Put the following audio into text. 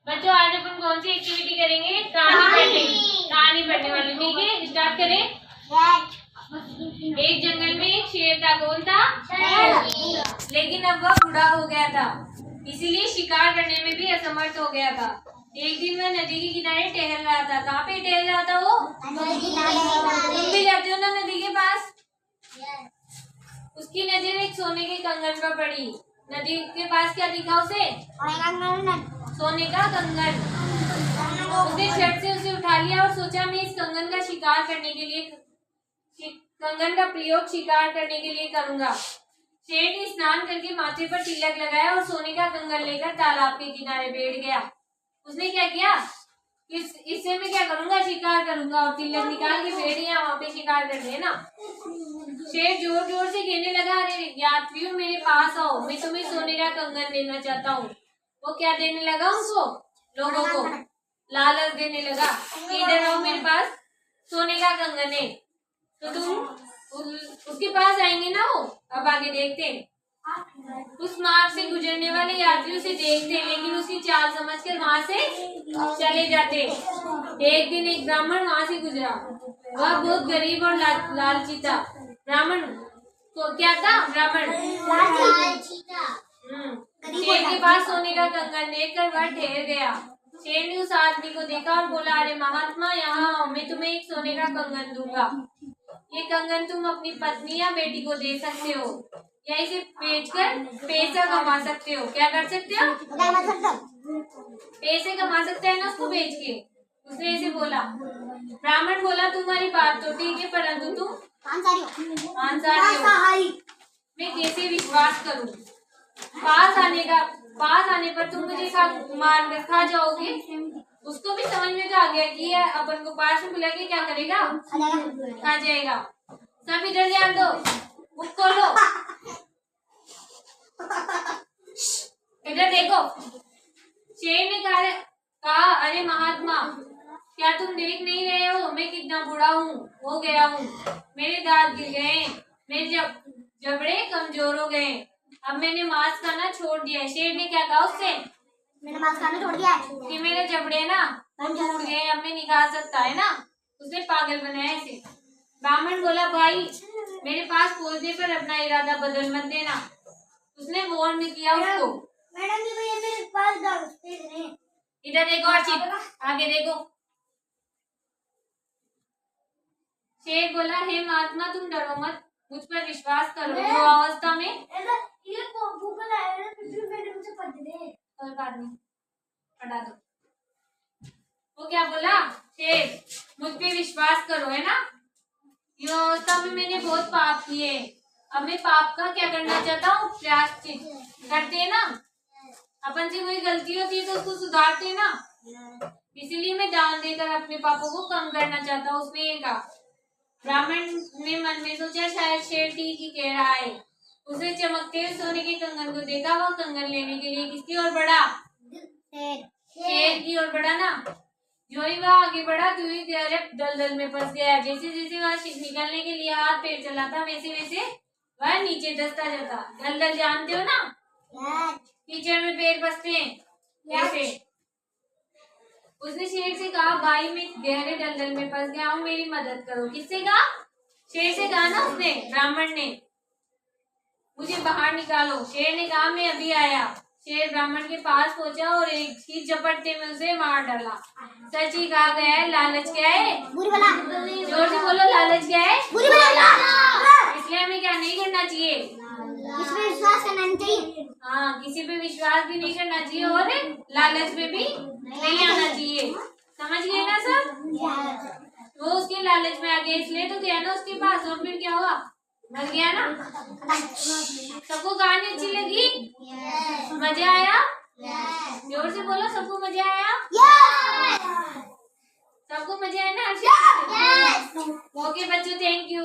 बच्चों आज अपन कौन सी एक्टिविटी करेंगे? कहानी पढ़ने वाली। ठीक है, स्टार्ट करें। एक जंगल में एक शेर था। कौन था? लेकिन अब वह बूढ़ा हो गया था, इसीलिए शिकार करने में भी असमर्थ हो गया था। एक दिन वह नदी के किनारे टहल रहा था। कहाँ पे टहल रहा था वो? तुम भी जाते हो ना नदी के पास? उसकी नजर एक सोने के कंगन पर पड़ी। नदी के पास क्या दिखा उसे? सोने का कंगन। उसने झट से उसे उठा लिया और सोचा मैं इस कंगन का शिकार करने के लिए कंगन का प्रयोग शिकार करने के लिए करूंगा। शेर ने स्नान करके माथे पर तिलक लगाया और सोने का कंगन लेकर तालाब के किनारे बैठ गया। उसने क्या किया? इससे मैं क्या करूंगा? शिकार करूंगा। और तिलक निकाल के बैठ गया वहां पे शिकार करने ना। शेर जोर जोर से कहने लगा, अरे यात्रियों मेरे पास आओ, मैं तुम्हें सोने का कंगन देना चाहता हूँ। वो क्या देने लगा उनको? लोगों को लालच देने लगा। इधर आओ, मेरे पास सोने का कंगन है। तो तुम उसके पास आएंगे ना वो? अब आगे देखते। उस मार्ग से गुजरने वाले यात्रियों से देखते, लेकिन उसकी चाल समझकर वहां से चले जाते। एक दिन एक ब्राह्मण वहां से गुजरा। वह बहुत गरीब और लालची था। ब्राह्मण तो क्या था? ब्राह्मण शेर के पास सोने का कंगन देखकर वह ठहर गया। शेर ने उस आदमी को देखा और बोला, अरे महात्मा यहाँ आओ, मैं तुम्हें एक सोने का कंगन दूंगा। ये कंगन तुम अपनी पत्नी या बेटी को दे सकते हो, या इसे बेचकर पैसा कमा सकते हो। क्या कर सकते हो? पैसे कमा सकते हैं ना उसको बेच के। उसने ऐसे बोला। ब्राह्मण बोला, तुम्हारी बात तो ठीक है, परंतु तुम मांसाहारी हो। मैं कैसे विश्वास करूं? पास आने पर तुम मुझे मार कर खा जाओगे। उसको भी समझ में तो आ गया कि अपन को पास में बुला के क्या करेगा? खा जाएगा। सब इधर ध्यान दो, बुक खोलो, इधर देखो। शेर ने कहा, अरे महात्मा, क्या तुम देख नहीं रहे हो मैं कितना बूढ़ा हो गया हूँ। मेरे दांत गिर गए, मेरे जबड़े कमजोर हो गए। अब मैंने मांस खाना छोड़ दिया है। शेर ने क्या कहा उससे? मैंने मांस खाना छोड़ दिया है कि मेरे जबड़े ना टूट गए, अब मैं नहीं खा सकता है ना। उसने पागल बनाया इसे। ब्राह्मण बोला, भाई मेरे पास पहुंचने पर अपना इरादा बदल मत देना। उसने वार्न भी किया उसको। मैडम जी भैया मेरे पास इधर देखो अर्चित, आगे देखो। शेर बोला, हे महात्मा तुम डरो मत, मुझ पर विश्वास करो। जो अवस्था में ये गूगल है ना, फिर मैंने मुझे पढ़ दे। कोई बात नहीं, पढ़ा दो। वो क्या बोला? शेर, मुझ पे विश्वास करो, है ना। ये अवस्था में मैंने बहुत पाप किए, अब मैं पाप का क्या करना चाहता हूँ? प्रायश्चित करते हैं ना। अपन से कोई गलती होती है तो उसको सुधारते ना। इसीलिए मैं दान देकर अपने पापों को कम करना चाहता हूँ। उसने ये कहा। ब्राह्मण ने मन में सोचा, शायद शेर ठीक ही कह रहा है। उसने चमकते सोने के कंगन को देखा। वह कंगन लेने के लिए किसकी ओर बढ़ा? शेर की ओर बढ़ा ना। जो ही वह आगे बढ़ा, तो ही डायरेक्ट दलदल में फंस गया। जैसे जैसे वह निकलने के लिए हाथ पैर चलाता, वैसे वैसे वह नीचे धंसता जाता। दलदल जानते हो ना, कीचड़ में पैर फंसते हैं ऐसे। उसने शेर से कहा, भाई मैं गहरे दलदल में फंस गया हूँ, मेरी मदद करो। किससे कहा? शेर से कहा ना उसने, ब्राह्मण ने, मुझे बाहर निकालो। शेर ने कहा, मैं अभी आया। शेर ब्राह्मण के पास पहुंचा और एक ही झपट्टे में उसे मार डाला। सच ही कहा गया है, लालच क्या है? बुरी बला। जोर से बोलो, लालच क्या है? बुरी बला। इसलिए हमें क्या नहीं करना चाहिए? किसी पे विश्वास करना नहीं चाहिए। हाँ, किसी पे विश्वास भी नहीं करना चाहिए और लालच में भी नहीं आना चाहिए। समझ गए ना सब? वो उसके लालच में आ गया, इसलिए तो गया ना उसके पास। और फिर क्या हुआ? मर गया ना। सबको कहानी अच्छी लगी? मजा आया? जोर से बोलो, सबको मजा आया? सबको मजा आया ना? ओके बच्चों, थैंक यू।